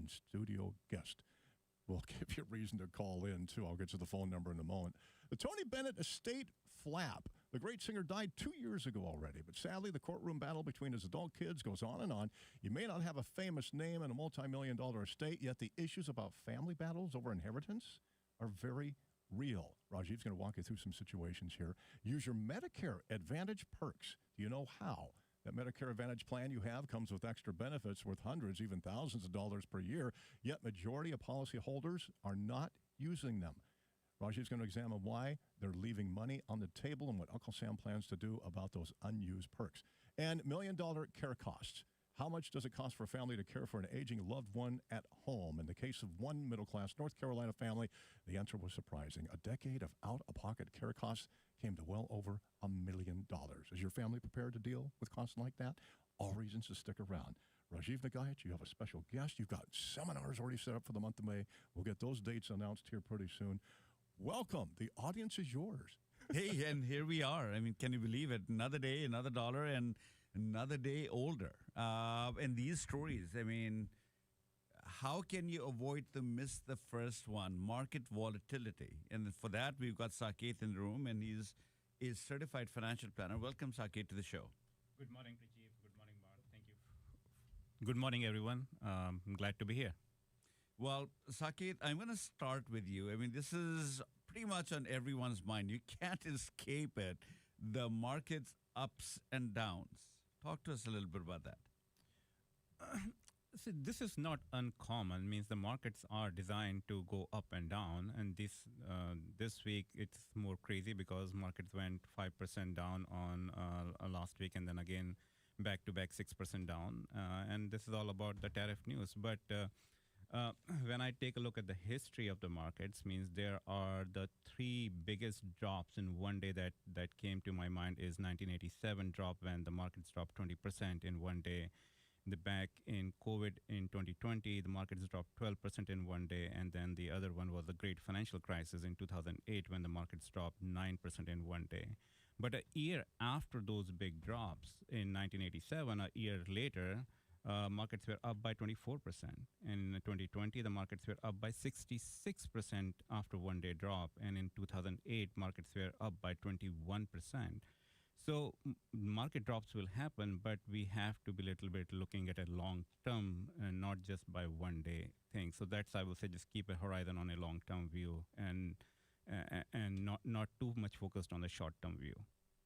in-studio guest. We'll give you a reason to call in, too. I'll get to the phone number in a moment. The Tony Bennett estate flap. The great singer died 2 years ago already, but sadly, the courtroom battle between his adult kids goes on and on. You may not have a famous name and a multi-million-dollar estate, yet the issues about family battles over inheritance are very real. Rajiv's going to walk you through some situations here. Use your Medicare Advantage perks. Do you know how? That Medicare Advantage plan you have comes with extra benefits worth hundreds, even thousands of dollars per year, yet majority of policyholders are not using them. Rajiv's going to examine why they're leaving money on the table and what Uncle Sam plans to do about those unused perks. And $1 million care costs. How much does it cost for a family to care for an aging loved one at home? In the case of one middle-class North Carolina family, the answer was surprising. A decade of out-of-pocket care costs came to well over $1 million. Is your family prepared to deal with costs like that? All reasons to stick around. Rajiv Nagaich, you have a special guest. You've got seminars already set up for the month of May. We'll get those dates announced here pretty soon. Welcome. The audience is yours. Hey, and here we are. I mean, can you believe it? Another day, another dollar, and another day older. And these stories, I mean, how can you avoid to miss the first one? Market volatility. And for that, we've got Saket in the room, and he's a certified financial planner. Welcome, Saket, to the show. Good morning, Rajiv. Good morning, Mark. Thank you. Good morning, everyone. I'm glad to be here. Well, Saket, I'm going to start with you. I mean, this is pretty much on everyone's mind. You can't escape it. The market's ups and downs. Talk to us a little bit about that. See, this is not uncommon. Means the markets are designed to go up and down. And this week it's more crazy because markets went 5% down on last week, and then again back to back 6% down. And this is all about the tariff news. But when I take a look at the history of the markets, means there are the three biggest drops in one day that came to my mind is 1987 drop when the markets dropped 20% in one day. Back in COVID in 2020, the markets dropped 12% in one day. And then the other one was the great financial crisis in 2008 when the markets dropped 9% in one day. But a year after those big drops in 1987, a year later, markets were up by 24%. In 2020, the markets were up by 66% after one day drop. And in 2008, markets were up by 21%. So market drops will happen, but we have to be a little bit looking at a long term and not just by one day thing. So that's, I will say, just keep a horizon on a long term view and not too much focused on the short term view.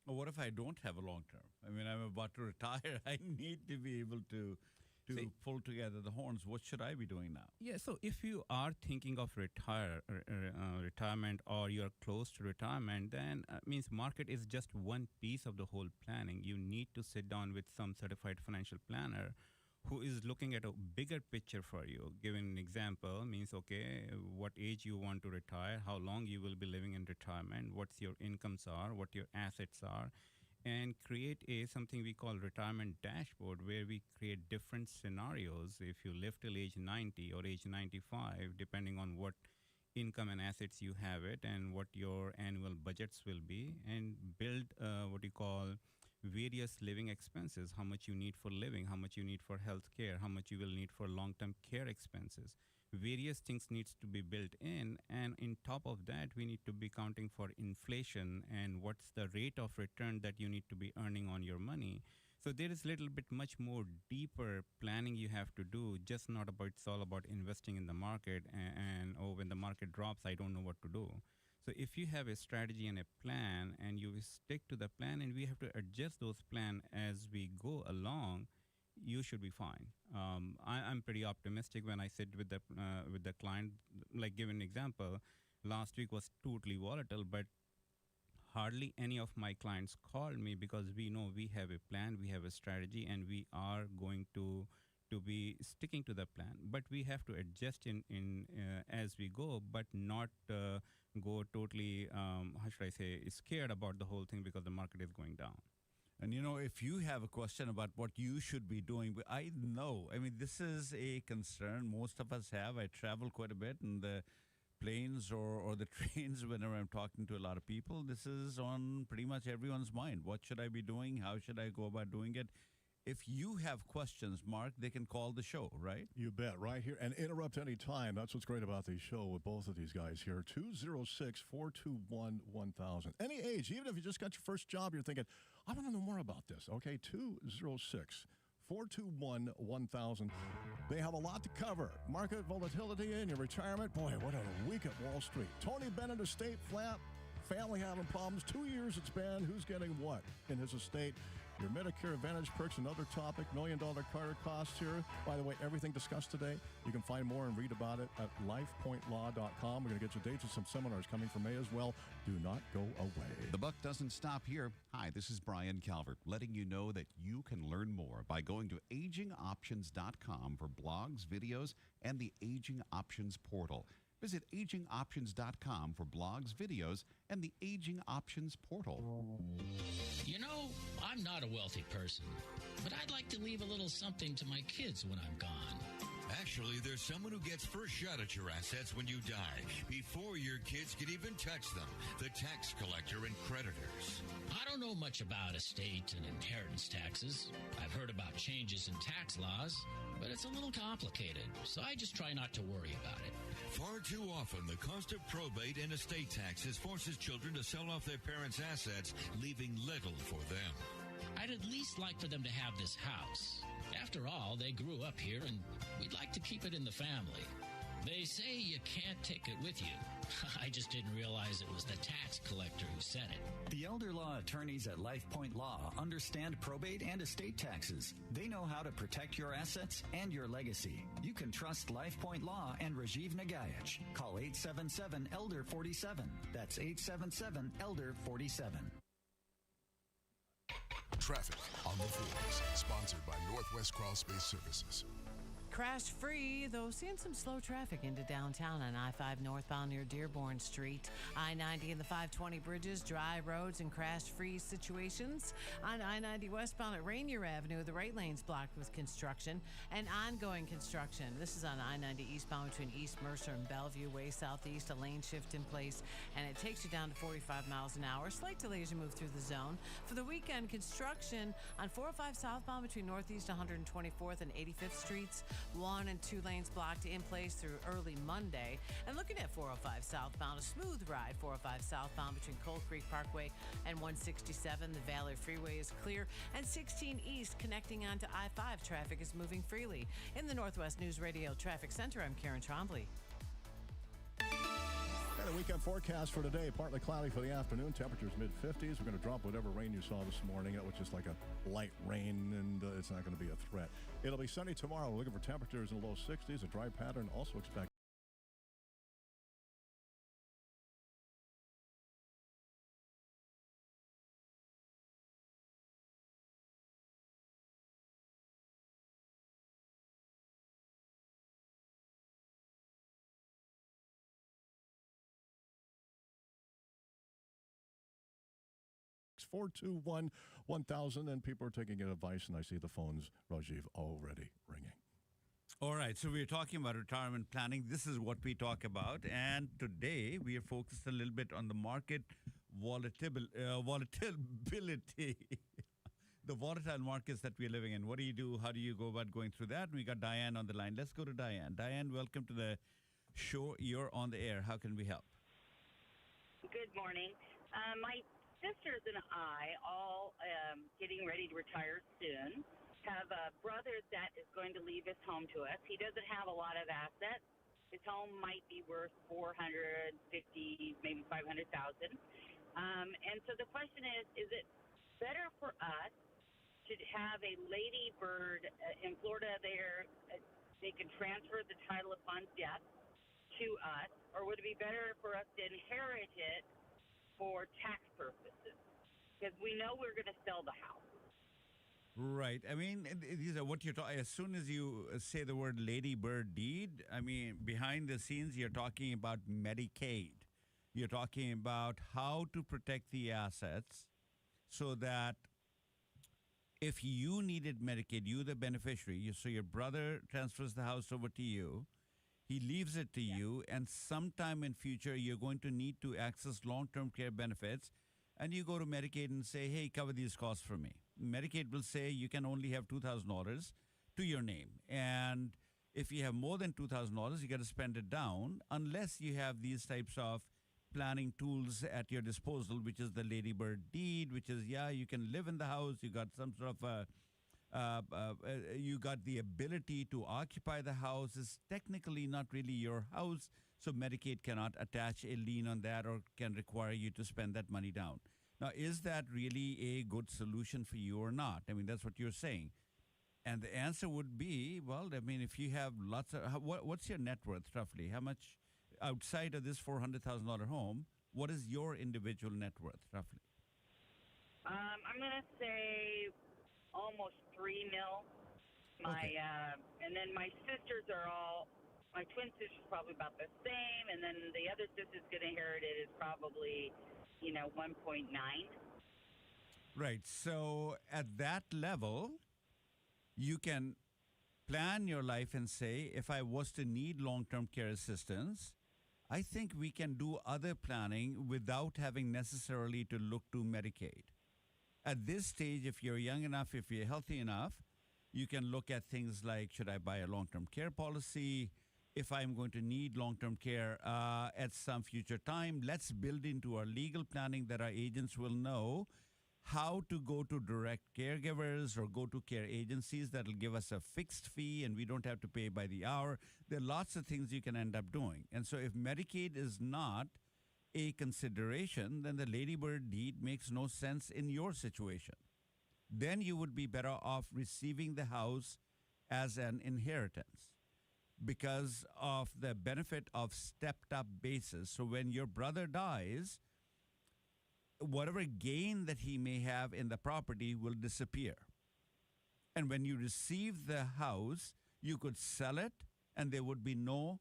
Well, what if I don't have a long term? I mean, I'm about to retire. I need to be able to pull together the horns. What should I be doing now? Yeah, so if you are thinking of retirement or you're close to retirement, then means market is just one piece of the whole planning. You need to sit down with some certified financial planner who is looking at a bigger picture for you. Giving an example means, okay, what age you want to retire, how long you will be living in retirement, what your incomes are, what your assets are, and create something we call retirement dashboard where we create different scenarios. If you live till age 90 or age 95, depending on what income and assets you have it and what your annual budgets will be, and build what you call various living expenses, how much you need for living, how much you need for health care, how much you will need for long-term care expenses. Various things needs to be built in, and in top of that, we need to be counting for inflation and what's the rate of return that you need to be earning on your money. So there is a little bit much more deeper planning you have to do, just not about, it's all about investing in the market and when the market drops, I don't know what to do. So if you have a strategy and a plan and you stick to the plan and we have to adjust those plans as we go along, you should be fine. I'm pretty optimistic when I sit with the client. Like, give an example, last week was totally volatile, but hardly any of my clients called me because we know we have a plan, we have a strategy, and we are going to be sticking to the plan. But we have to adjust in as we go, but not go totally, how should I say, scared about the whole thing because the market is going down. And, you know, if you have a question about what you should be doing, I know, I mean, this is a concern most of us have. I travel quite a bit in the planes or the trains whenever I'm talking to a lot of people. This is on pretty much everyone's mind. What should I be doing? How should I go about doing it? if you have questions, Mark, they can call the show, right? You bet, right here. And interrupt any time. That's what's great about the show with both of these guys here. 206-421-1000. Any age, even if you just got your first job, you're thinking, I want to know more about this. Okay, 206-421-1000. They have a lot to cover. Market volatility in your retirement. Boy, what a week at Wall Street. Tony Bennett, estate flap. Family having problems. 2 years it's been. Who's getting what in his estate? Your Medicare Advantage perks, another topic. $1 million car costs here. By the way, everything discussed today, you can find more and read about it at lifepointlaw.com. We're going to get you dates and some seminars coming for May as well. Do not go away. The buck doesn't stop here. Hi, this is Brian Calvert, letting you know that you can learn more by going to AgingOptions.com for blogs, videos, and the Aging Options portal. Visit AgingOptions.com for blogs, videos, and the Aging Options portal. You know, I'm not a wealthy person, but I'd like to leave a little something to my kids when I'm gone. Actually, there's someone who gets first shot at your assets when you die, before your kids can even touch them, the tax collector and creditors. I don't know much about estate and inheritance taxes. I've heard about changes in tax laws, but it's a little complicated, so I just try not to worry about it. Far too often, the cost of probate and estate taxes forces children to sell off their parents' assets, leaving little for them. I'd at least like for them to have this house. After all, they grew up here, and we'd like to keep it in the family. They say you can't take it with you. I just didn't realize it was the tax collector who said it. The elder law attorneys at LifePoint Law understand probate and estate taxes. They know how to protect your assets and your legacy. You can trust LifePoint Law and Rajiv Nagaich. Call 877-ELDER-47. That's 877-ELDER-47. Traffic on the Fours, sponsored by Northwest Crawl Space Services. Crash free, though seeing some slow traffic into downtown on I-5 northbound near Dearborn Street. I-90 and the 520 bridges, dry roads and crash-free situations. On I-90 westbound at Rainier Avenue, the right lane's blocked with construction and ongoing construction. This is on I-90 eastbound between East Mercer and Bellevue, way southeast, a lane shift in place, and it takes you down to 45 miles an hour. Slight delays as you move through the zone. For the weekend, construction on 405 southbound between Northeast 124th and 85th Streets. 1 and 2 lanes blocked in place through early Monday. And looking at 405 southbound, a smooth ride. 405 southbound between Coal Creek Parkway and 167. The Valley Freeway is clear. And 16 east connecting onto I-5. Traffic is moving freely. In the Northwest News Radio Traffic Center, I'm Karen Trombley. And a weekend forecast for today. Partly cloudy for the afternoon. Temperatures mid-50s. We're going to drop whatever rain you saw this morning. That was just like a light rain, and it's not going to be a threat. It'll be sunny tomorrow. We're looking for temperatures in the low 60s. A dry pattern also expected. Four two one 1000, and people are taking advice, and I see the phones, Rajiv, already ringing. All right, so we're talking about retirement planning. This is what we talk about, and today we are focused a little bit on the market volatility, the volatile markets that we're living in. What do you do? How do you go about going through that? We got Diane on the line. Let's go to Diane. Diane, welcome to the show. You're on the air. How can we help? Good morning. My sisters and I, all getting ready to retire soon, have a brother that is going to leave his home to us. He doesn't have a lot of assets. His home might be worth $450,000, maybe $500,000. And so the question is it better for us to have a lady bird in Florida there? They can transfer the title upon death to us, or would it be better for us to inherit it for tax purposes, because we know we're going to sell the house. Right. I mean, these are what you're talking. As soon as you say the word Lady Bird deed, I mean, behind the scenes, you're talking about Medicaid. You're talking about how to protect the assets so that if you needed Medicaid, you the beneficiary, so your brother transfers the house over to you, he leaves it to you, and sometime in future, you're going to need to access long-term care benefits, and you go to Medicaid and say, hey, cover these costs for me. Medicaid will say you can only have $2,000 to your name. And if you have more than $2,000, you got to spend it down unless you have these types of planning tools at your disposal, which is the Ladybird deed, which is, you can live in the house. You got some sort of you got the ability to occupy the house. It's technically not really your house, so Medicaid cannot attach a lien on that or can require you to spend that money down. Now, is that really a good solution for you or not? I mean, that's what you're saying. And the answer would be, well, I mean, if you have lots of, what's your net worth roughly? How much outside of this $400,000 home, what is your individual net worth roughly? I'm going to say almost $3 million. And then my sisters are all, my twin sister's probably about the same, and then the other sister's going to inherit it is probably, 1.9. Right. So at that level, you can plan your life and say, if I was to need long-term care assistance, I think we can do other planning without having necessarily to look to Medicaid. At this stage, if you're young enough, if you're healthy enough, you can look at things like, should I buy a long-term care policy? If I'm going to need long-term care at some future time, let's build into our legal planning that our agents will know how to go to direct caregivers or go to care agencies that will give us a fixed fee and we don't have to pay by the hour. There are lots of things you can end up doing. And so if Medicaid is not a consideration, then the Ladybird deed makes no sense in your situation. Then you would be better off receiving the house as an inheritance because of the benefit of stepped up basis. So when your brother dies, whatever gain that he may have in the property will disappear. And when you receive the house, you could sell it and there would be no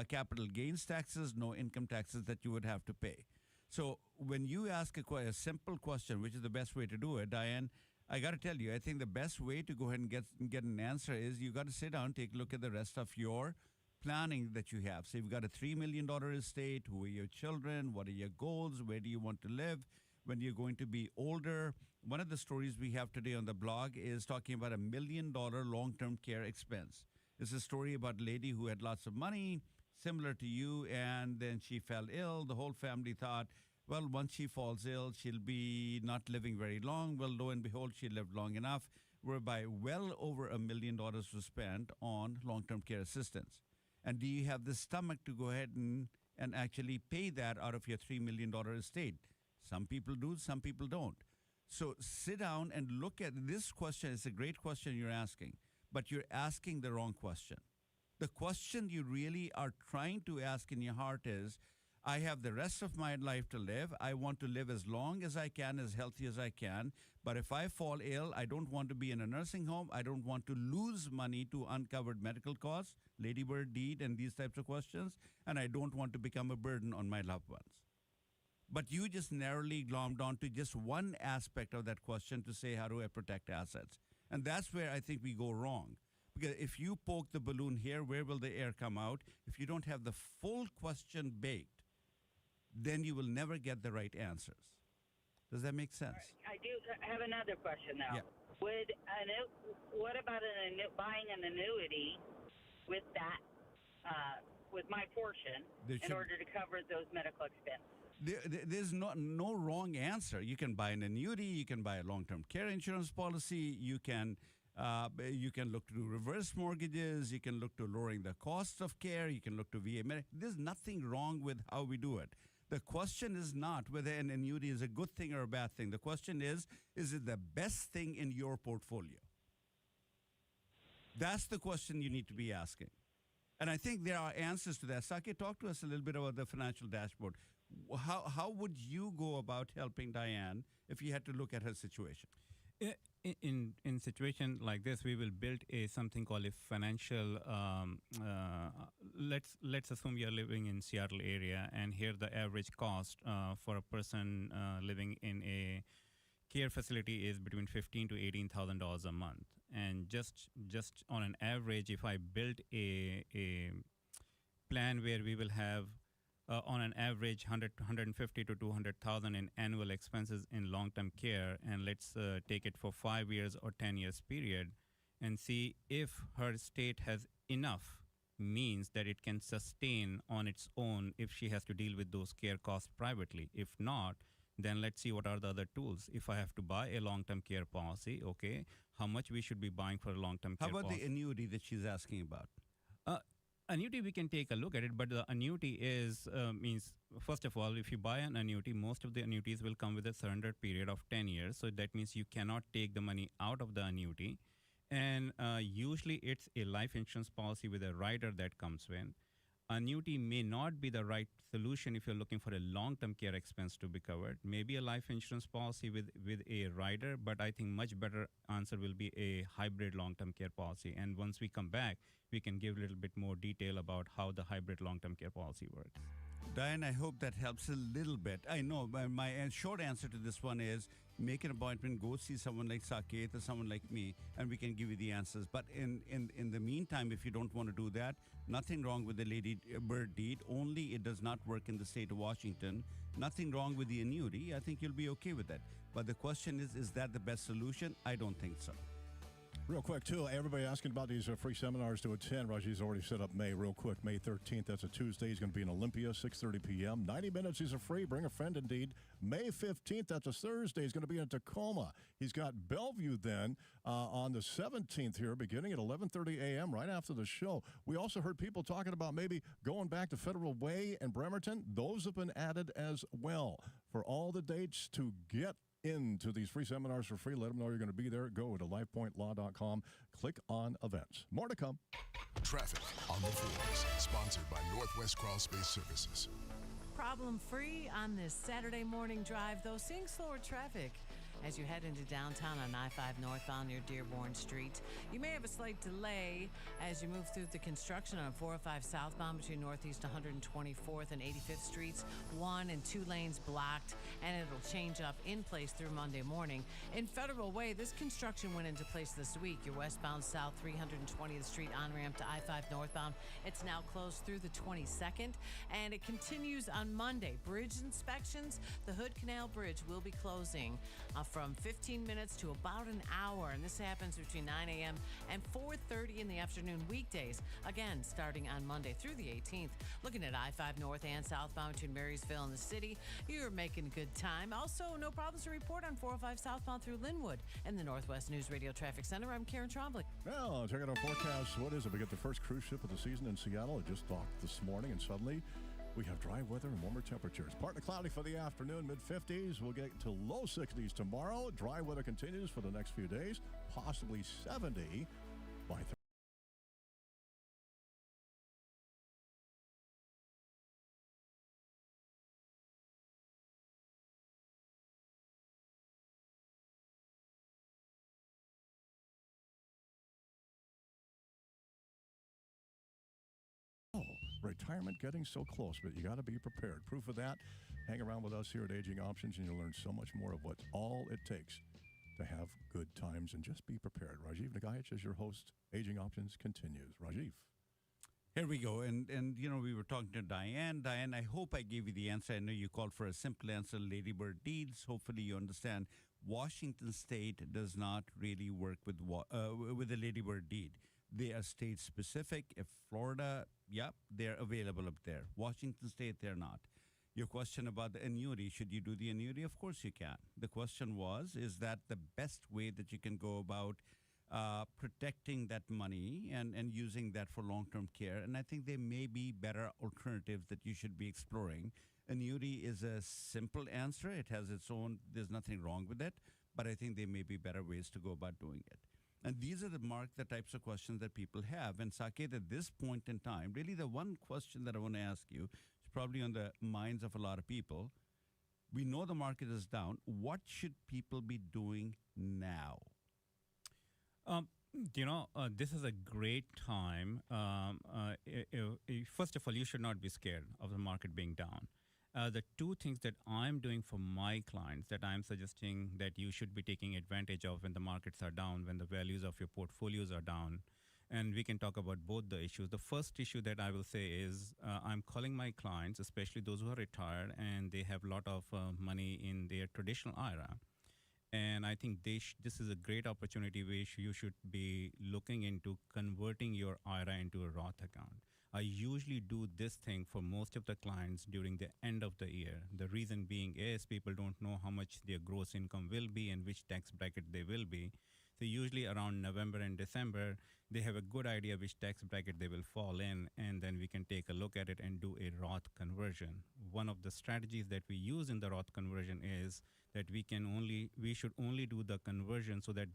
capital gains taxes, no income taxes that you would have to pay. So when you ask a simple question, which is the best way to do it, Diane, I got to tell you, I think the best way to go ahead and get an answer is you got to sit down, take a look at the rest of your planning that you have. So you've got a $3 million estate. Who are your children? What are your goals? Where do you want to live when you're going to be older? One of the stories we have today on the blog is talking about $1 million long-term care expense. It's a story about a lady who had lots of money, similar to you, and then she fell ill. The whole family thought, well, once she falls ill, she'll be not living very long. Well, lo and behold, she lived long enough, whereby well over $1 million was spent on long-term care assistance. And do you have the stomach to go ahead and actually pay that out of your $3 million estate? Some people do, some people don't. So sit down and look at this question. It's a great question you're asking, but you're asking the wrong question. The question you really are trying to ask in your heart is, I have the rest of my life to live. I want to live as long as I can, as healthy as I can. But if I fall ill, I don't want to be in a nursing home. I don't want to lose money to uncovered medical costs, Ladybird deed, and these types of questions. And I don't want to become a burden on my loved ones. But you just narrowly glommed onto just one aspect of that question to say, how do I protect assets? And that's where I think we go wrong. Because if you poke the balloon here, where will the air come out? If you don't have the full question baked, then you will never get the right answers. Does that make sense? I do have another question, though. Yeah. What about buying an annuity with that, with my portion, in order to cover those medical expenses? There's no wrong answer. You can buy an annuity. You can buy a long-term care insurance policy. You can look to do reverse mortgages. You can look to lowering the cost of care. You can look to VA. There's nothing wrong with how we do it. The question is not whether an annuity is a good thing or a bad thing. The question is it the best thing in your portfolio? That's the question you need to be asking. And I think there are answers to that. Saki, talk to us a little bit about the financial dashboard. How would you go about helping Diane if you had to look at her situation? In situation like this, we will build something called a financial. Let's assume you're living in Seattle area, and here the average cost for a person living in a care facility is between $15,000 to $18,000 a month. And just on an average, if I build a plan where we will have on an average 150 to 200,000 in annual expenses in long-term care, and let's take it for 5 years or 10 years period, and see if her state has enough means that it can sustain on its own if she has to deal with those care costs privately. If not, then let's see what are the other tools. If I have to buy a long-term care policy, okay, how much we should be buying for a long-term How care about policy. the annuity that she's asking about? Annuity, we can take a look at it, but the annuity is means, first of all, if you buy an annuity, most of the annuities will come with a surrender period of 10 years. So that means you cannot take the money out of the annuity. And usually it's a life insurance policy with a rider that comes in. Annuity may not be the right solution if you're looking for a long-term care expense to be covered. Maybe a life insurance policy with a rider, but I think much better answer will be a hybrid long-term care policy. And once we come back, we can give a little bit more detail about how the hybrid long-term care policy works. Diane, I hope that helps a little bit. I know my short answer to this one is make an appointment, go see someone like Saket or someone like me, and we can give you the answers. But in the meantime, if you don't want to do that, nothing wrong with the Lady Bird deed, only it does not work in the state of Washington. Nothing wrong with the annuity. I think you'll be okay with that. But the question is that the best solution? I don't think so. Real quick, too, everybody asking about these free seminars to attend. Rajiv's already set up May. Real quick, May 13th, that's a Tuesday. He's going to be in Olympia, 6:30 p.m. 90 minutes, these are free. Bring a friend, indeed. May 15th, that's a Thursday. He's going to be in Tacoma. He's got Bellevue then on the 17th here, beginning at 11:30 a.m., right after the show. We also heard people talking about maybe going back to Federal Way and Bremerton. Those have been added as well. For all the dates to get into these free seminars for free, let them know you're going to be there. Go to lifepointlaw.com, click on events. More to come. Traffic on the fours, sponsored by Northwest Crawl Space Services. Problem-free on this Saturday morning drive, though seeing slower traffic as you head into downtown on I-5 northbound near Dearborn Street. You may have a slight delay as you move through the construction on 405 southbound between Northeast 124th and 85th Streets. 1 and 2 lanes blocked, and it'll change up in place through Monday morning. In Federal Way, this construction went into place this week. Your westbound South 320th Street on-ramp to I-5 northbound, it's now closed through the 22nd, and it continues on Monday. Bridge inspections, the Hood Canal Bridge will be closing from 15 minutes to about an hour, and this happens between 9 a.m. and 4:30 in the afternoon weekdays, again starting on Monday through the 18th. Looking at I-5 north and southbound between Marysville and the city, you're making good time. Also, no problems to report on 405 southbound through Linwood. In the Northwest News Radio Traffic Center, I'm Karen Trombley. Well, check out our forecast. What is it? We get the first cruise ship of the season in Seattle. It just docked this morning, and suddenly we have dry weather and warmer temperatures. Partly cloudy for the afternoon, mid-50s. We'll get to low 60s tomorrow. Dry weather continues for the next few days, possibly 70 by Thursday. Retirement getting so close, but you got to be prepared. Proof of that, hang around with us here at Aging Options, and you'll learn so much more of what all it takes to have good times, and just be prepared. Rajiv Nagaich is your host. Aging Options continues. Rajiv. Here we go. And you know, we were talking to Diane. Diane, I hope I gave you the answer. I know you called for a simple answer, Ladybird deeds. Hopefully you understand Washington State does not really work with the Ladybird deed. They are state specific. If Florida, they're available up there. Washington State, they're not. Your question about the annuity, should you do the annuity? Of course you can. The question was, is that the best way that you can go about protecting that money and using that for long-term care? And I think there may be better alternatives that you should be exploring. Annuity is a simple answer. It has its own, there's nothing wrong with it, but I think there may be better ways to go about doing it. And these are the types of questions that people have. And Saket, at this point in time, really the one question that I want to ask you is probably on the minds of a lot of people. We know the market is down. What should people be doing now? This is a great time. First of all, you should not be scared of the market being down. The two things that I'm doing for my clients that I'm suggesting that you should be taking advantage of when the markets are down, when the values of your portfolios are down, and we can talk about both the issues. The first issue that I will say is I'm calling my clients, especially those who are retired and they have a lot of money in their traditional IRA. And I think this is a great opportunity which you should be looking into converting your IRA into a Roth account. I usually do this thing for most of the clients during the end of the year. The reason being is people don't know how much their gross income will be and which tax bracket they will be. So usually around November and December, they have a good idea which tax bracket they will fall in, and then we can take a look at it and do a Roth conversion. One of the strategies that we use in the Roth conversion is that we should only do the conversion so that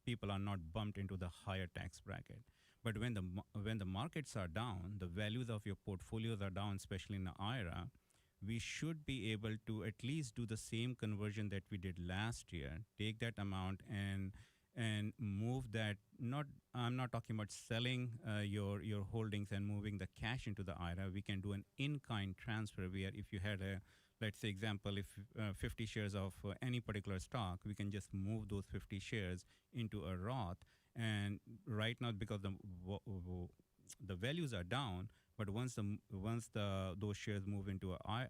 people are not bumped into the higher tax bracket. But when the markets are down, the values of your portfolios are down, especially in the IRA, we should be able to at least do the same conversion that we did last year, take that amount and move that. I'm not talking about selling your holdings and moving the cash into the IRA. We can do an in-kind transfer where if you had let's say example, if 50 shares of any particular stock, we can just move those 50 shares into a Roth. And right now, because the values are down, but once those shares move into a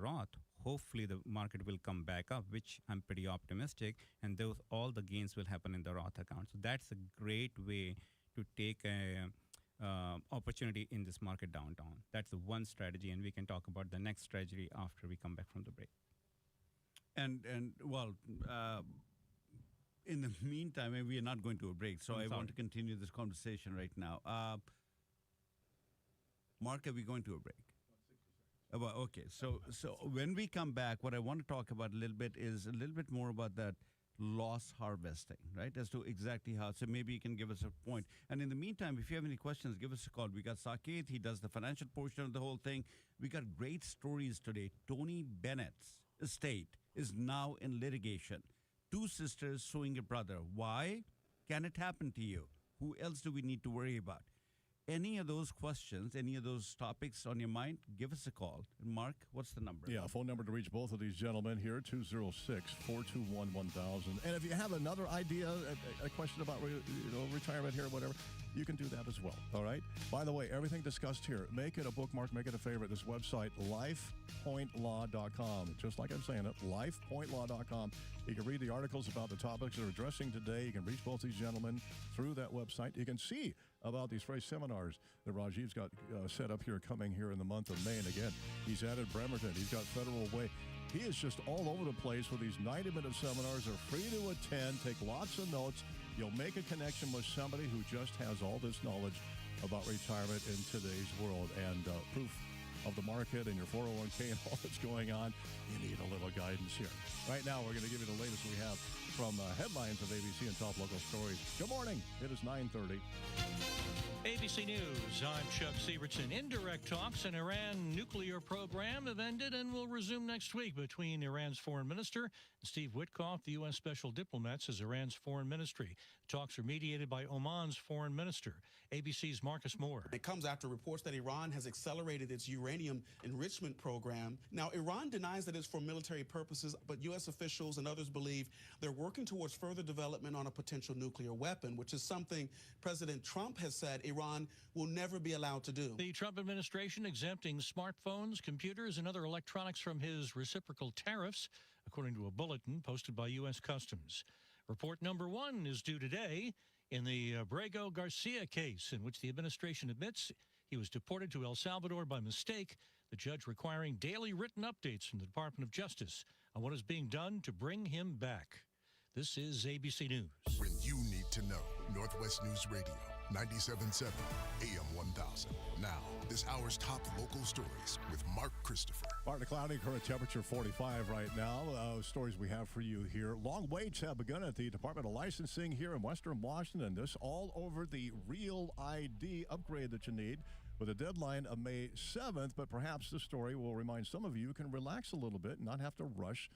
Roth, hopefully the market will come back up, which I'm pretty optimistic, and all the gains will happen in the Roth account. So that's a great way to take a opportunity in this market downtown. That's the one strategy, and we can talk about the next strategy after we come back from the break. And in the meantime, we are not going to a break, so I want to continue this conversation right now. Mark, are we going to a break? Okay, so when we come back, what I want to talk about a little bit is a little bit more about that loss harvesting, right? As to exactly how. So maybe you can give us a point. And in the meantime, if you have any questions, give us a call. We got Saket. He does the financial portion of the whole thing. We got great stories today. Tony Bennett's estate is now in litigation. 2 sisters suing a brother. Why? Can it happen to you? Who else do we need to worry about? Any of those questions, any of those topics on your mind, give us a call. And Mark, what's the number? Yeah, phone number to reach both of these gentlemen here, 206-421-1000. And if you have another idea, a question about retirement here, whatever, you can do that as well, all right? By the way, everything discussed here, make it a bookmark, make it a favorite. This website, lifepointlaw.com. Just like I'm saying it, lifepointlaw.com. You can read the articles about the topics they're addressing today. You can reach both these gentlemen through that website. You can see about these free seminars that Rajiv's got set up here coming here in the month of May. And again, he's added Bremerton. He's got Federal Way. He is just all over the place with these 90-minute seminars. They're free to attend. Take lots of notes. You'll make a connection with somebody who just has all this knowledge about retirement in today's world and proof of the market and your 401k and all that's going on. You need a little guidance here. Right now, we're going to give you the latest we have from headlines of ABC and top local stories. Good morning. It is 9:30. ABC News, I'm Chuck Sievertson. Indirect talks in Iran nuclear program have ended and will resume next week between Iran's foreign minister and Steve Witkoff, the U.S. special diplomat, says Iran's foreign ministry. The talks are mediated by Oman's foreign minister. ABC's Marcus Moore. It comes after reports that Iran has accelerated its uranium enrichment program. Now, Iran denies that it's for military purposes, but U.S. officials and others believe they're working towards further development on a potential nuclear weapon, which is something President Trump has said Iran will never be allowed to do. The Trump administration exempting smartphones, computers, and other electronics from his reciprocal tariffs, according to a bulletin posted by U.S. Customs. Report number 1 is due today in the Abrego Garcia case, in which the administration admits he was deported to El Salvador by mistake, the judge requiring daily written updates from the Department of Justice on what is being done to bring him back. This is ABC News. When you need to know, Northwest News Radio, 97.7 AM 1000. Now, this hour's top local stories with Mark Christopher. Partly cloudy, current temperature 45 right now. Stories we have for you here. Long waits have begun at the Department of Licensing here in Western Washington. This all over the Real ID upgrade that you need with a deadline of May 7th. But perhaps this story will remind some of you can relax a little bit and not have to rush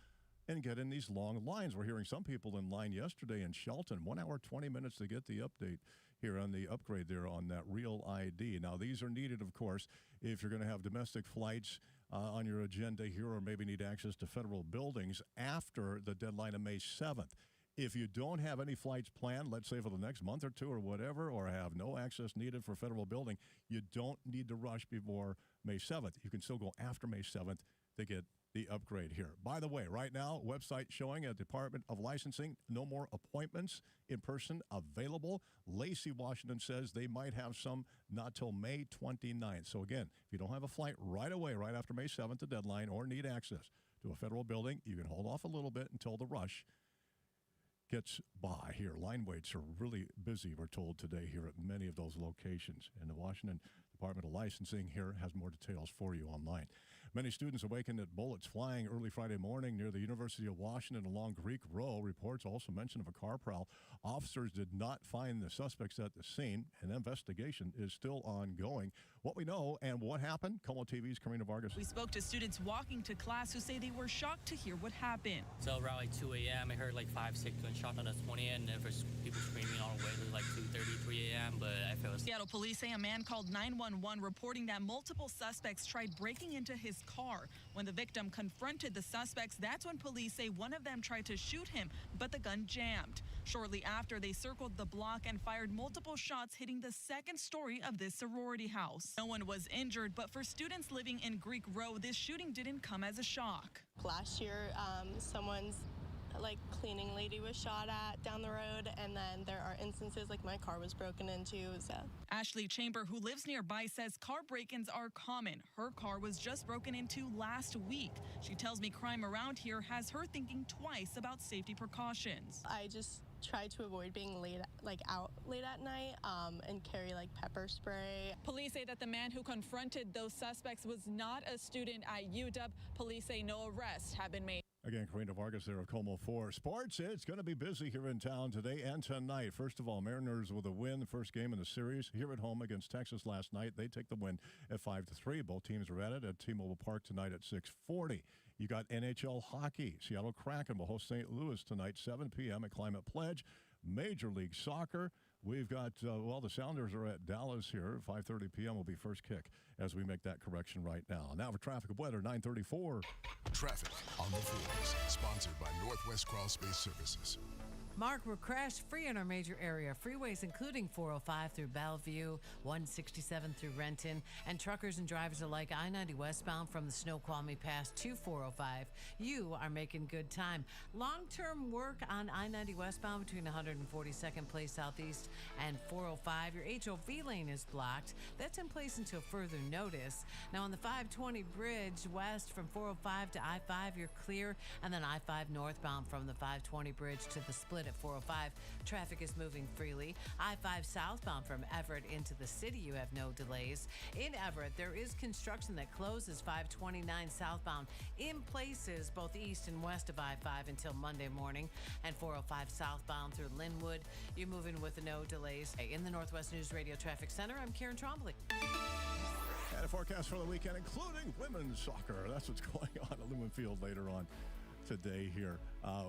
and get in these long lines. We're hearing some people in line yesterday in Shelton, 1 hour, 20 minutes to get the update here on the upgrade there on that Real ID. Now, these are needed, of course, if you're going to have domestic flights on your agenda here or maybe need access to federal buildings after the deadline of May 7th. If you don't have any flights planned, let's say for the next month or two or whatever, or have no access needed for a federal building, you don't need to rush before May 7th. You can still go after May 7th to get the upgrade here. By the way, right now, website showing at Department of Licensing, no more appointments in person available. Lacey, Washington says they might have some not till May 29th. So again, if you don't have a flight right away, right after May 7th, the deadline, or need access to a federal building, you can hold off a little bit until the rush gets by here. Line waits are really busy, we're told today here at many of those locations. And the Washington Department of Licensing here has more details for you online. Many students awakened at bullets flying early Friday morning near the University of Washington along Greek Row. Reports also mention of a car prowl. Officers did not find the suspects at the scene. An investigation is still ongoing. What we know and what happened, KOMO TV's Karina Vargas. We spoke to students walking to class who say they were shocked to hear what happened. So around like 2 a.m., I heard like 5, 6 gunshots on the 20th, and there was people screaming all the way to like 2:30, 3 a.m., but I felt... Seattle police say a man called 911 reporting that multiple suspects tried breaking into his car. When the victim confronted the suspects, that's when police say one of them tried to shoot him, but the gun jammed. Shortly after, they circled the block and fired multiple shots, hitting the second story of this sorority house. No one was injured, but for students living in Greek Row, this shooting didn't come as a shock. Last year, someone's cleaning lady was shot at down the road, and then there are instances like my car was broken into. So Ashley Chamber, who lives nearby, says car break-ins are common. Her car was just broken into last week. She tells me crime around here has her thinking twice about safety precautions. I just try to avoid being out late at night and carry pepper spray. Police say that the man who confronted those suspects was not a student at UW. Police say no arrests have been made. Again, Karina Vargas there of KOMO 4 Sports. It's going to be busy here in town today and tonight. First of all, Mariners with a win, the first game in the series here at home against Texas last night. They take the win at 5-3. Both teams are at it at T-Mobile Park tonight at 6:40. You got NHL hockey. Seattle Kraken will host St. Louis tonight, 7 p.m. at Climate Pledge. Major League Soccer. We've got, the Sounders are at Dallas here. 5:30 p.m. will be first kick as we make that correction right now. Now for traffic and weather, 9:34. Traffic on the fours, sponsored by Northwest Crawl Space Services. Mark, we're crash-free in our major area freeways, including 405 through Bellevue, 167 through Renton, and truckers and drivers alike I-90 westbound from the Snoqualmie Pass to 405. You are making good time. Long-term work on I-90 westbound between 142nd Place Southeast and 405. Your HOV lane is blocked. That's in place until further notice. Now on the 520 bridge west from 405 to I-5, you're clear, and then I-5 northbound from the 520 bridge to the split at 405. Traffic is moving freely. I-5 southbound from Everett into the city, you have no delays. In Everett, there is construction that closes 529 southbound in places both east and west of I-5 until Monday morning, and 405 southbound through Linwood. You're moving with no delays. In the Northwest News Radio Traffic Center, I'm Karen Trombley. And a forecast for the weekend, including women's soccer. That's what's going on at Lumen Field later on today here.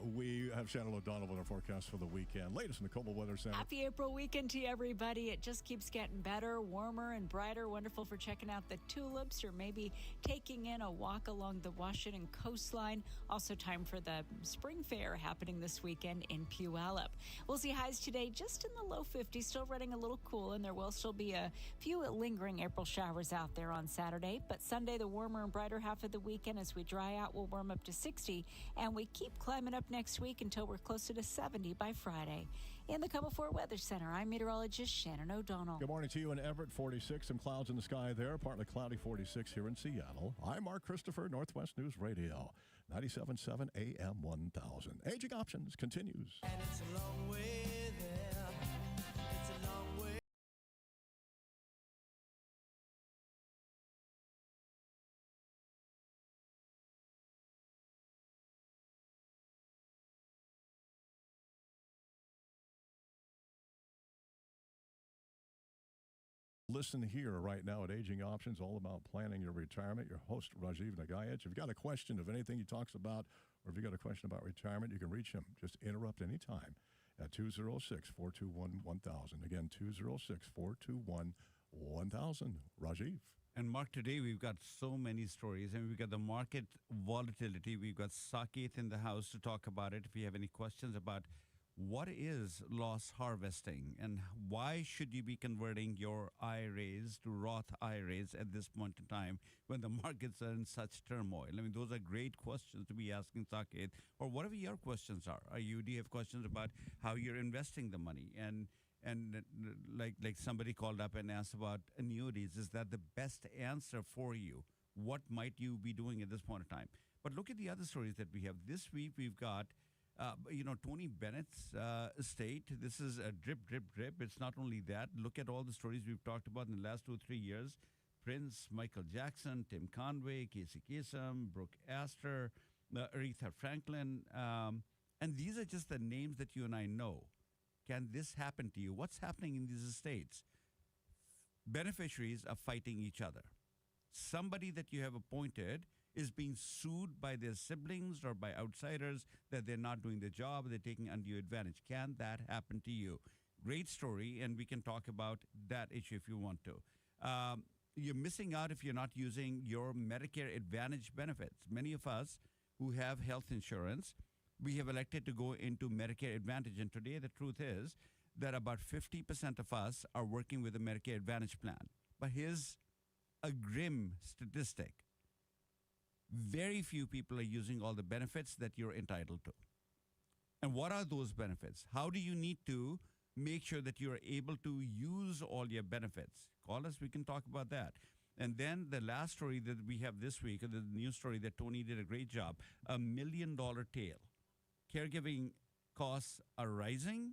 We have Shannon O'Donnell with our forecast for the weekend. Latest in the KOMO Weather Center. Happy April weekend to you, everybody. It just keeps getting better, warmer, and brighter. Wonderful for checking out the tulips or maybe taking in a walk along the Washington coastline. Also time for the spring fair happening this weekend in Puyallup. We'll see highs today just in the low 50s, still running a little cool, and there will still be a few lingering April showers out there on Saturday. But Sunday, the warmer and brighter half of the weekend, as we dry out, will warm up to 60, and we keep climbing up next week until we're closer to 70 by Friday. In the KOMO 4 Weather Center, I'm meteorologist Shannon O'Donnell. Good morning to you in Everett, 46. Some clouds in the sky there, partly cloudy, 46 here in Seattle. I'm Mark Christopher, Northwest News Radio, 97.7 AM 1000. Aging Options continues. And it's a long way there. It's a long way. Listen here right now at Aging Options, all about planning your retirement. Your host, Rajiv Nagaich. If you've got a question of anything he talks about, or if you've got a question about retirement, you can reach him. Just interrupt anytime at 206-421-1000. Again, 206-421-1000. Rajiv. And Mark, today we've got so many stories, and we've got the market volatility. We've got Saket in the house to talk about it. If you have any questions about what is loss harvesting and why should you be converting your IRAs to Roth IRAs at this point in time when the markets are in such turmoil? I mean, those are great questions to be asking, Saket, or whatever your questions are. Do you have questions about how you're investing the money? And like somebody called up and asked about annuities. Is that the best answer for you? What might you be doing at this point in time? But look at the other stories that we have. This week we've got Tony Bennett's estate. This is a drip, drip, drip. It's not only that. Look at all the stories we've talked about in the last 2 or 3 years. Prince, Michael Jackson, Tim Conway, Casey Kasem, Brooke Astor, Aretha Franklin. And these are just the names that you and I know. Can this happen to you? What's happening in these estates? Beneficiaries are fighting each other. Somebody that you have appointed is being sued by their siblings or by outsiders that they're not doing their job, they're taking undue advantage. Can that happen to you? Great story, and we can talk about that issue if you want to. You're missing out if you're not using your Medicare Advantage benefits. Many of us who have health insurance, we have elected to go into Medicare Advantage, and today the truth is that about 50% of us are working with a Medicare Advantage plan. But here's a grim statistic. Very few people are using all the benefits that you're entitled to. And what are those benefits? How do you need to make sure that you're able to use all your benefits? Call us, we can talk about that. And then the last story that we have this week, the news story that Tony did a great job, $1 million tale. Caregiving costs are rising.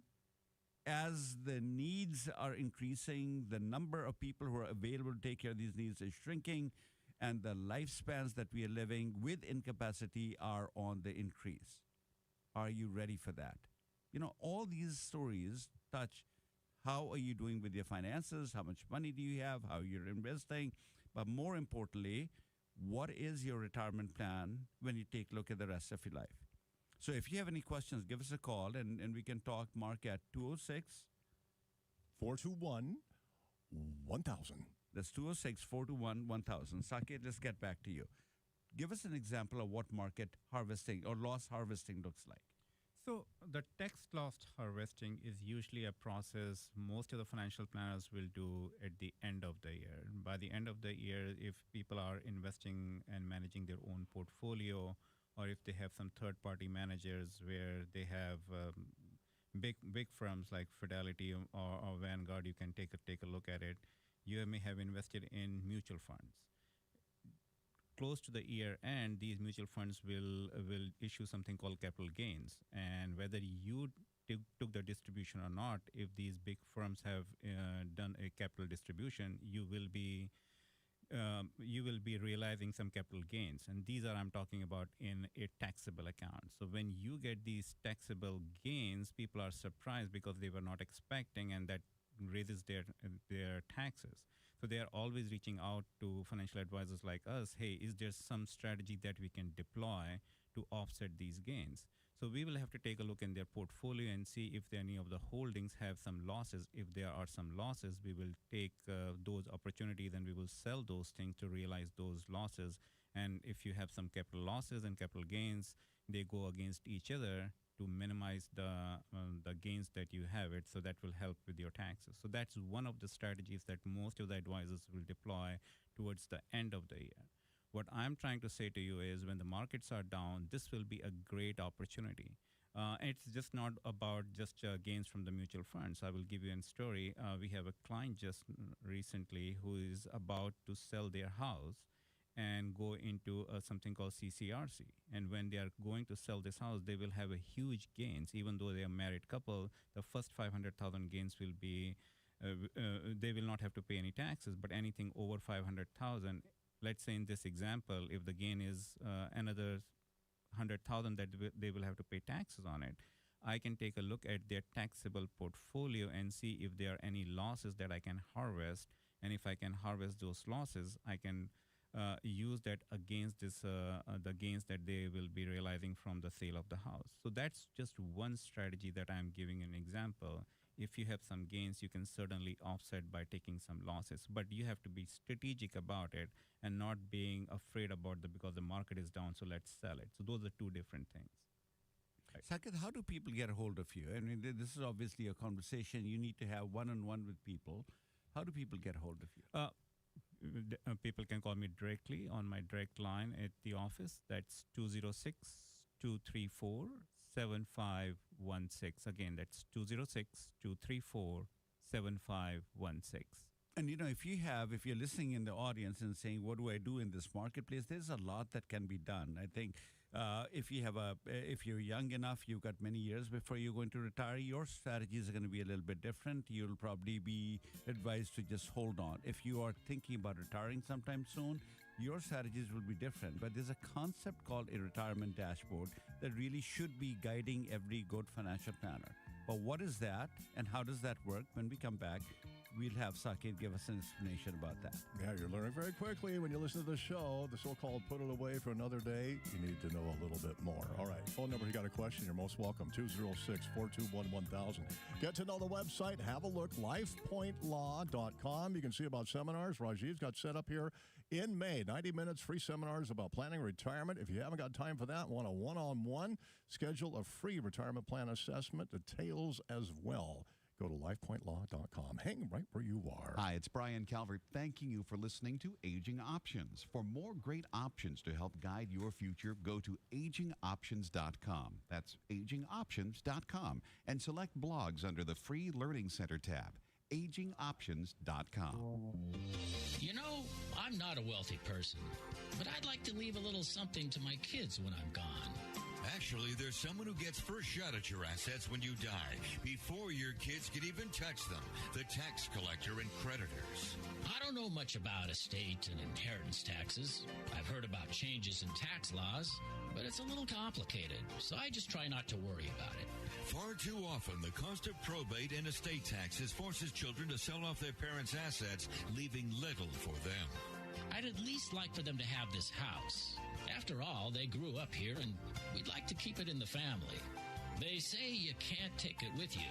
As the needs are increasing, the number of people who are available to take care of these needs is shrinking, and the lifespans that we are living with incapacity are on the increase. Are you ready for that? All these stories touch how are you doing with your finances, how much money do you have, how you're investing, but more importantly, what is your retirement plan when you take a look at the rest of your life? So if you have any questions, give us a call, and we can talk, Mark, at 206 421 1000. That's 206-421-1000. Saket, let's get back to you. Give us an example of what market harvesting or loss harvesting looks like. So the tax loss harvesting is usually a process most of the financial planners will do at the end of the year. By the end of the year, if people are investing and managing their own portfolio, or if they have some third-party managers where they have big firms like Fidelity or Vanguard, you can take a look at it. You may have invested in mutual funds. Close to the year end, these mutual funds will issue something called capital gains. And whether you took the distribution or not, if these big firms have done a capital distribution, you will be realizing some capital gains. And these are, I'm talking about in a taxable account. So when you get these taxable gains, people are surprised because they were not expecting, and that raises their taxes. So they are always reaching out to financial advisors like us. Hey, is there some strategy that we can deploy to offset these gains? So we will have to take a look in their portfolio and see if any of the holdings have some losses. If there are some losses, we will take those opportunities and we will sell those things to realize those losses. And if you have some capital losses and capital gains, they go against each other to minimize the gains that you have it. So that will help with your taxes. So that's one of the strategies that most of the advisors will deploy towards the end of the year. What I'm trying to say to you is when the markets are down, this will be a great opportunity. It's just not about just gains from the mutual funds. I will give you a story. We have a client just recently who is about to sell their house and go into something called CCRC. And when they are going to sell this house, they will have a huge gains. Even though they are a married couple, the first 500,000 gains will be, they will not have to pay any taxes, but anything over 500,000, let's say in this example, if the gain is another 100,000 that they will have to pay taxes on it, I can take a look at their taxable portfolio and see if there are any losses that I can harvest. And if I can harvest those losses, I can use that against this the gains that they will be realizing from the sale of the house. So that's just one strategy that I'm giving an example. If you have some gains, you can certainly offset by taking some losses. But you have to be strategic about it and not being afraid about because the market is down, so let's sell it. So those are two different things. Saket, how do people get a hold of you? I mean, this is obviously a conversation you need to have one-on-one with people. How do people get a hold of you? People can call me directly on my direct line at the office. That's 206-234-7516. Again, that's 206-234-7516. And if you're listening in the audience and saying, "What do I do in this marketplace?" There's a lot that can be done. I think if you're young enough, you've got many years before you're going to retire. Your strategies are going to be a little bit different. You'll probably be advised to just hold on. If you are thinking about retiring sometime soon, your strategies will be different. But there's a concept called a retirement dashboard that really should be guiding every good financial planner. But what is that, and how does that work? When we come back, we'll have Saket give us an explanation about that. Yeah, you're learning very quickly when you listen to the show. The so-called put it away for another day. You need to know a little bit more. All right, phone number, you got a question, you're most welcome, 206-421-1000. Get to know the website. Have a look, lifepointlaw.com. You can see about seminars Rajiv's got set up here in May. 90 minutes, free seminars about planning retirement. If you haven't got time for that, want a one-on-one, schedule a free retirement plan assessment, details as well. Go to lifepointlaw.com. Hang right where you are. Hi, it's Brian Calvert thanking you for listening to Aging Options. For more great options to help guide your future, go to AgingOptions.com. That's AgingOptions.com. And select blogs under the free Learning Center tab. AgingOptions.com. I'm not a wealthy person, but I'd like to leave a little something to my kids when I'm gone. Actually, there's someone who gets first shot at your assets when you die, before your kids can even touch them, the tax collector and creditors. I don't know much about estate and inheritance taxes. I've heard about changes in tax laws, but it's a little complicated, so I just try not to worry about it. Far too often, the cost of probate and estate taxes forces children to sell off their parents' assets, leaving little for them. I'd at least like for them to have this house. After all, they grew up here, and we'd like to keep it in the family. They say you can't take it with you.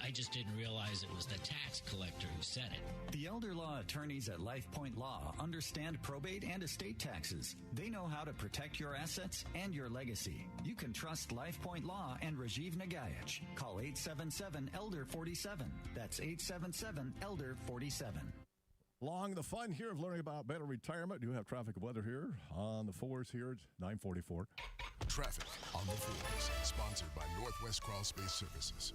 I just didn't realize it was the tax collector who said it. The elder law attorneys at LifePoint Law understand probate and estate taxes. They know how to protect your assets and your legacy. You can trust LifePoint Law and Rajiv Nagaich. Call 877-ELDER-47. That's 877-ELDER-47. Along the fun here of learning about better retirement, we do have traffic and weather here on the 4s here at 944. Traffic on the 4s, sponsored by Northwest Crawl Space Services.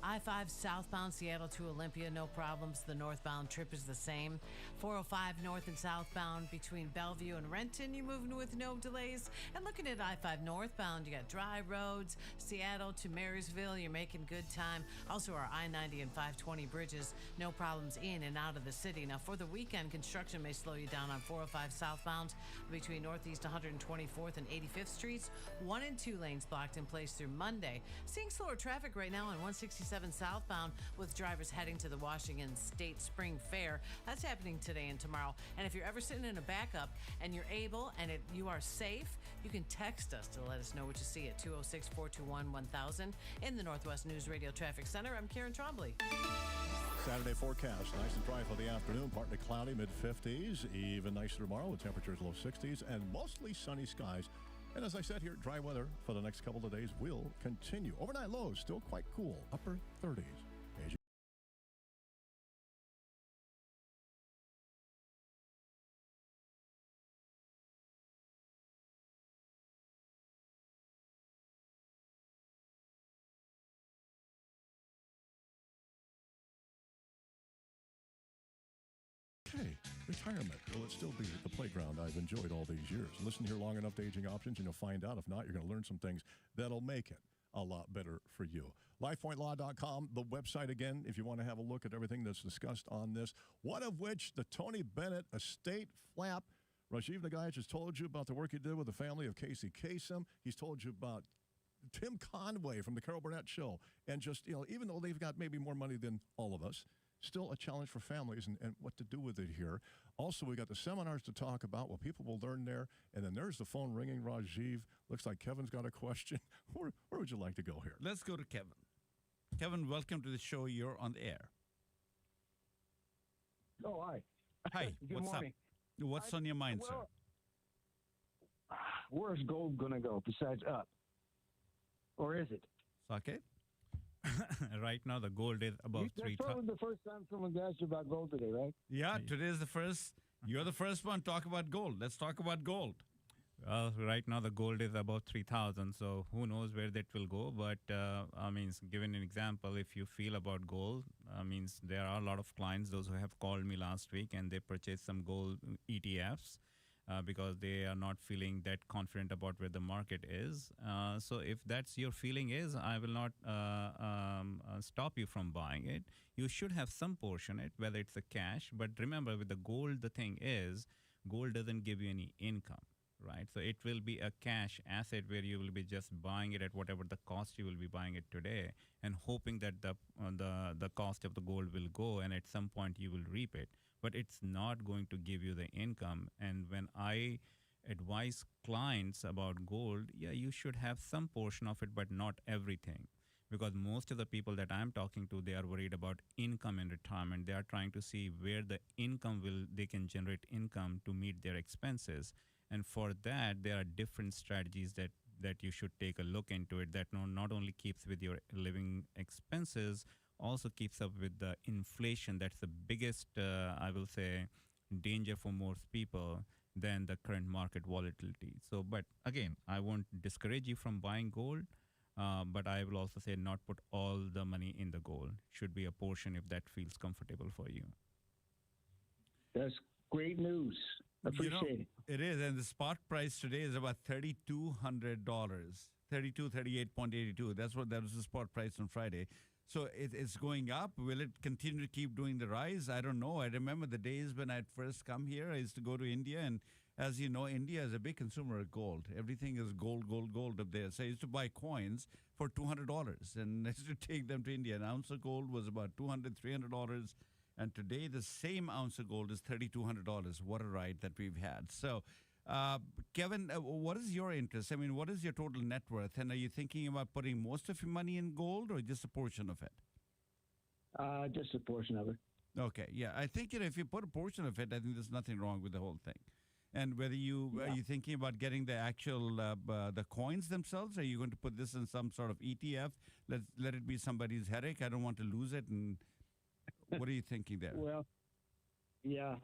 I-5 southbound Seattle to Olympia, no problems. The northbound trip is the same. 405 north and southbound between Bellevue and Renton, you're moving with no delays. And looking at I-5 northbound, you got dry roads. Seattle to Marysville, you're making good time. Also our I-90 and 520 bridges, no problems in and out of the city. Now for the weekend, construction may slow you down on 405 southbound between Northeast 124th and 85th Streets. 1 and 2 lanes blocked in place through Monday. Seeing slower traffic right now on 167 southbound with drivers heading to the Washington State Spring Fair. That's happening today and tomorrow. And if you're ever sitting in a backup and you're able and you are safe, you can text us to let us know what you see at 206-421-1000. In the Northwest News Radio Traffic Center, I'm Karen Trombley. Saturday forecast, nice and dry for the afternoon, partly cloudy, mid-50s, even nicer tomorrow with temperatures low 60s and mostly sunny skies. And as I said here, dry weather for the next couple of days will continue. Overnight lows still quite cool, upper 30s. Okay, retirement. Will it still be the playground I've enjoyed all these years? Listen here long enough to Aging Options and you'll find out. If not, you're going to learn some things that'll make it a lot better for you. LifePointLaw.com, the website again, if you want to have a look at everything that's discussed on this, one of which the Tony Bennett estate flap. Rajiv Nagaich has told you about the work he did with the family of Casey Kasem. He's told you about Tim Conway from the Carol Burnett Show. And just, even though they've got maybe more money than all of us, still a challenge for families and what to do with it here. Also, we got the seminars to talk about, what people will learn there. And then there's the phone ringing, Rajiv. Looks like Kevin's got a question. Where would you like to go here? Let's go to Kevin. Kevin, welcome to the show. You're on the air. Oh, hi. Hi. Good morning. Up? What's on your mind, sir? Where's gold going to go besides up? or is it? Saket? Right now, the gold is above That's probably the first time someone's asked you about gold today, right? Yeah, today is the first. You're the first one. Talk about gold. Let's talk about gold. Well, right now the gold is above 3,000, so who knows where that will go. But given an example, if you feel about gold, there are a lot of clients, those who have called me last week, and they purchased some gold ETFs because they are not feeling that confident about where the market is. So if that's your feeling is, I will not stop you from buying it. You should have some portion it, whether it's a cash. But remember, with the gold, the thing is, gold doesn't give you any income. Right, so it will be a cash asset where you will be just buying it at whatever the cost you will be buying it today, and hoping that the cost of the gold will go, and at some point you will reap it. But it's not going to give you the income. And when I advise clients about gold, yeah, you should have some portion of it, but not everything, because most of the people that I'm talking to, they are worried about income in retirement. They are trying to see where the income they can generate income to meet their expenses. And for that, there are different strategies that you should take a look into it, that not only keeps with your living expenses, also keeps up with the inflation. That's the biggest, I will say, danger for most people than the current market volatility. So, but again, I won't discourage you from buying gold, but I will also say not put all the money in the gold. Should be a portion if that feels comfortable for you. That's great news. Appreciate it. It is, and the spot price today is about $3,200, 38.82. That was the spot price on Friday. So it's going up. Will it continue to keep doing the rise? I don't know. I remember the days when I'd first come here. I used to go to India, and as you know, India is a big consumer of gold. Everything is gold, gold, gold up there. So I used to buy coins for $200, and I used to take them to India. An ounce of gold was about $200, $300. And today, the same ounce of gold is $3,200. What a ride that we've had. So, Kevin, what is your interest? I mean, what is your total net worth? And are you thinking about putting most of your money in gold or just a portion of it? Just a portion of it. Okay, yeah. I think if you put a portion of it, I think there's nothing wrong with the whole thing. And whether are you thinking about getting the actual the coins themselves? Are you going to put this in some sort of ETF? Let it be somebody's headache. I don't want to lose it. And what are you thinking there? Well, yeah.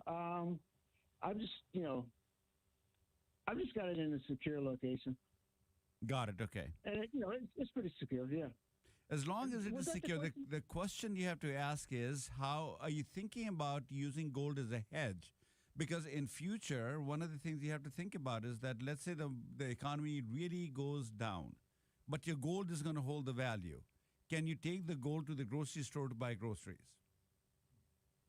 I've just got it in a secure location. Got it. Okay. And it's pretty secure. Yeah. As long as it is secure, the question you have to ask is, how are you thinking about using gold as a hedge? Because in future, one of the things you have to think about is that, let's say the economy really goes down, but your gold is going to hold the value. Can you take the gold to the grocery store to buy groceries?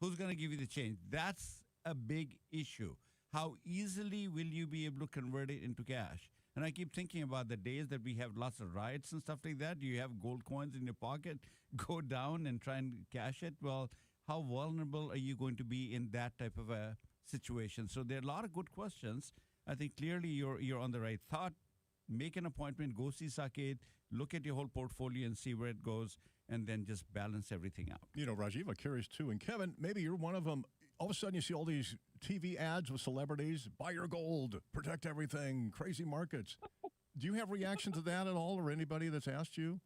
Who's going to give you the change? That's a big issue. How easily will you be able to convert it into cash? And I keep thinking about the days that we have lots of riots and stuff like that. You have gold coins in your pocket, go down and try and cash it. Well, how vulnerable are you going to be in that type of a situation? So there are a lot of good questions. I think clearly you're on the right thought. Make an appointment, go see Saket, look at your whole portfolio and see where it goes, and then just balance everything out. You know, Rajiv, I'm curious too. And Kevin, maybe you're one of them. All of a sudden you see all these TV ads with celebrities, buy your gold, protect everything, crazy markets. Do you have reaction to that at all, or anybody that's asked you?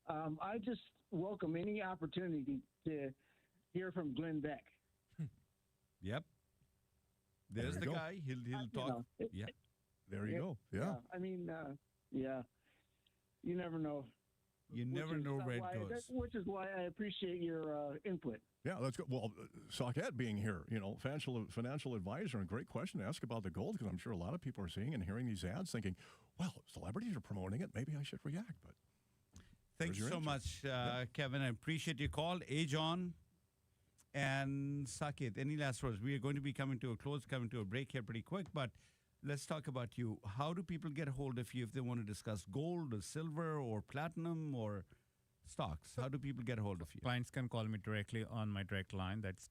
I just welcome any opportunity to hear from Glenn Beck. Yep. There's the guy. He'll talk. Yeah. There you go. Yeah. I mean, yeah. You never know. You never know where it goes. Which is why I appreciate your input. Yeah, let's go. Well, Saket being here, financial advisor, and great question to ask about the gold, because I'm sure a lot of people are seeing and hearing these ads thinking, well, celebrities are promoting it. Maybe I should react. But thanks so much, Kevin. I appreciate your call. Ajon and Saket, any last words? We are going to be coming to a break here pretty quick, but let's talk about you. How do people get a hold of you if they want to discuss gold or silver or platinum or stocks? How do people get a hold of you? Clients can call me directly on my direct line. That's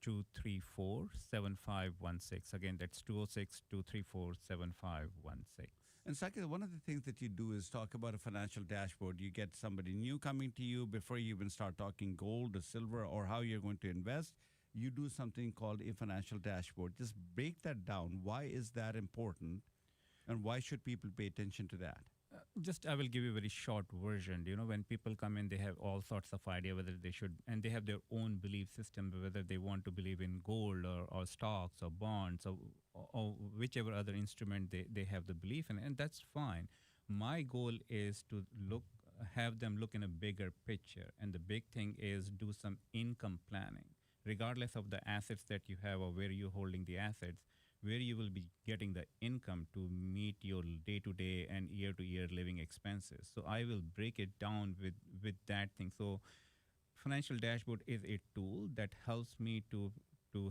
206-234-7516. Again, that's 206-234-7516. And Saket, one of the things that you do is talk about a financial dashboard. You get somebody new coming to you before you even start talking gold or silver or how you're going to invest. You do something called a financial dashboard. Just break that down. Why is that important? And why should people pay attention to that? Just I will give you a very short version. When people come in, they have all sorts of idea whether they should, and they have their own belief system, whether they want to believe in gold or stocks or bonds or whichever other instrument they have the belief in, and that's fine. My goal is to have them look in a bigger picture, and the big thing is do some income planning, regardless of the assets that you have or where you're holding the assets, where you will be getting the income to meet your day-to-day and year-to-year living expenses. So I will break it down with that thing. So financial dashboard is a tool that helps me to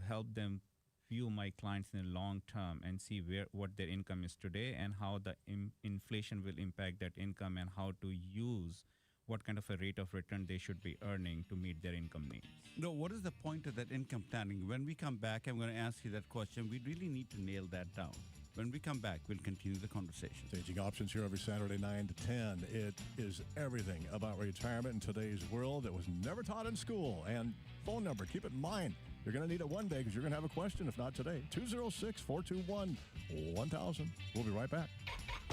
help them view my clients in the long term and see what their income is today and how the inflation will impact that income and how to use what kind of a rate of return they should be earning to meet their income needs. No, what is the point of that income planning? When we come back, I'm going to ask you that question. We really need to nail that down. When we come back, we'll continue the conversation. Aging Options here every Saturday, 9 to 10. It is everything about retirement in today's world that was never taught in school. And phone number, keep it in mind. You're going to need it one day because you're going to have a question, if not today. 206-421-1000. We'll be right back.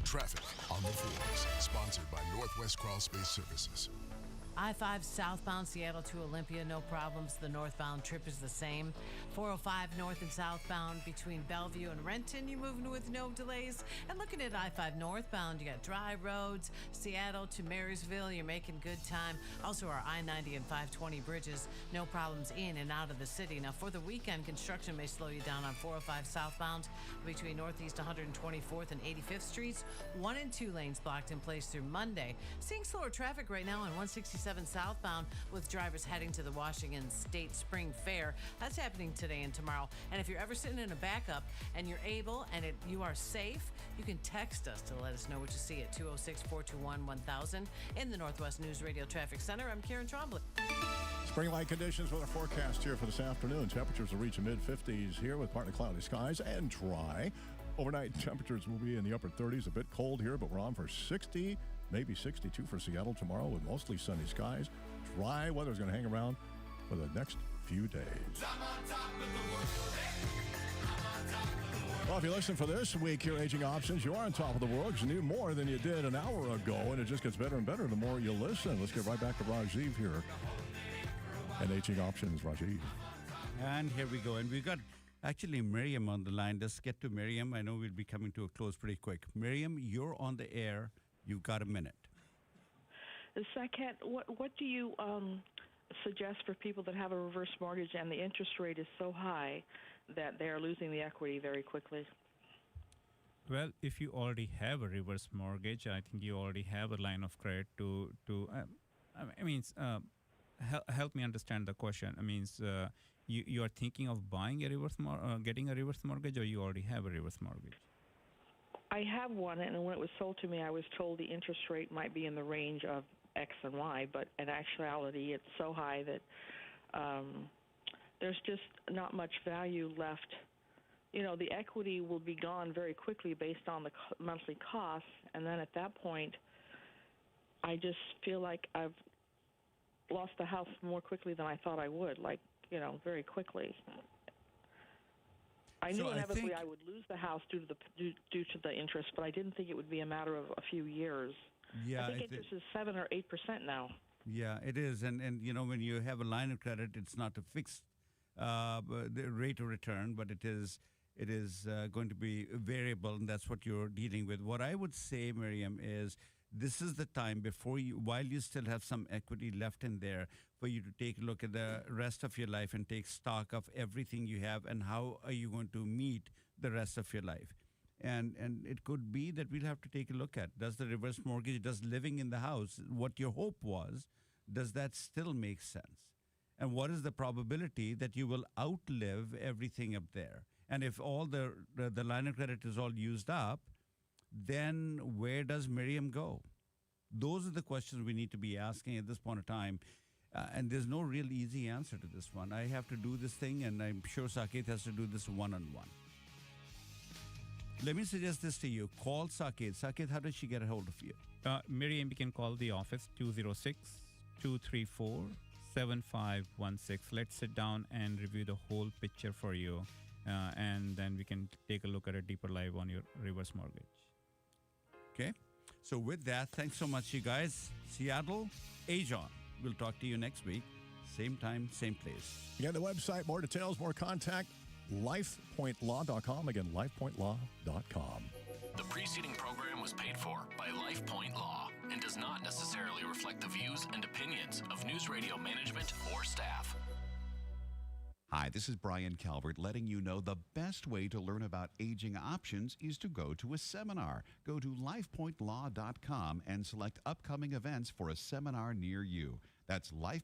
Traffic on the fours, sponsored by Northwest Crawl Space Services. I-5 southbound Seattle to Olympia, no problems. The northbound trip is the same. 405 north and southbound between Bellevue and Renton, you're moving with no delays. And looking at I-5 northbound, you got dry roads. Seattle to Marysville, you're making good time. Also our I-90 and 520 bridges, no problems in and out of the city. Now for the weekend, construction may slow you down on 405 southbound between Northeast 124th and 85th Streets. 1 and 2 lanes blocked in place through Monday. Seeing slower traffic right now on 167 southbound with drivers heading to the Washington State Spring Fair. That's happening today and tomorrow. And if you're ever sitting in a backup and you're able and you are safe, you can text us to let us know what you see at 206-421-1000 in the Northwest News Radio Traffic Center. I'm Karen Trombley. Spring-like conditions with our forecast here for this afternoon. Temperatures will reach the mid-50s here with partly cloudy skies and dry. Overnight temperatures will be in the upper 30s. A bit cold here, but we're on for 60, maybe 62 for Seattle tomorrow with mostly sunny skies. Dry weather's going to hang around for the next few days. Well, if you listen for this week here, Aging Options, you are on top of the world because you knew more than you did an hour ago, and it just gets better and better the more you listen. Let's get right back to Rajiv here. And Aging Options, Rajiv. And here we go. And we've got actually Miriam on the line. Let's get to Miriam. I know we'll be coming to a close pretty quick. Miriam, you're on the air. You've got a minute. Second, what do you suggest for people that have a reverse mortgage and the interest rate is so high that they are losing the equity very quickly? Well, if you already have a reverse mortgage, I think you already have a line of credit help me understand the question. You are thinking of buying a getting a reverse mortgage, or you already have a reverse mortgage? I have one, and when it was sold to me, I was told the interest rate might be in the range of X and Y, but in actuality, it's so high that there's just not much value left. The equity will be gone very quickly based on the monthly costs, and then at that point, I just feel like I've lost the house more quickly than I thought I would, very quickly. I knew inevitably I would lose the house due to the interest, but I didn't think it would be a matter of a few years. Yeah, I think interest is 7 or 8% now. Yeah, it is, and when you have a line of credit, it's not a fixed the rate of return, but it is going to be variable, and that's what you're dealing with. What I would say, Miriam, is this is the time while you still have some equity left in there, for you to take a look at the rest of your life and take stock of everything you have and how are you going to meet the rest of your life. And it could be that we'll have to take a look at, does the reverse mortgage, does living in the house, what your hope was, does that still make sense? And what is the probability that you will outlive everything up there? And if all the line of credit is all used up, then where does Miriam go? Those are the questions we need to be asking at this point in time. And there's no real easy answer to this one. I have to do this thing, and I'm sure Saket has to do this one-on-one. Let me suggest this to you. Call Saket. Saket, how does she get a hold of you? Miriam, you can call the office, 206-234-7516. Let's sit down and review the whole picture for you, and then we can take a look at a deeper dive on your reverse mortgage. Okay. So with that, thanks so much, you guys. Seattle, age on. We'll talk to you next week. Same time, same place. Again, the website, more details, more contact, lifepointlaw.com. Again, lifepointlaw.com. The preceding program was paid for by LifePoint Law and does not necessarily reflect the views and opinions of News Radio management or staff. Hi, this is Brian Calvert letting you know the best way to learn about aging options is to go to a seminar. Go to lifepointlaw.com and select upcoming events for a seminar near you. That's LifePoint.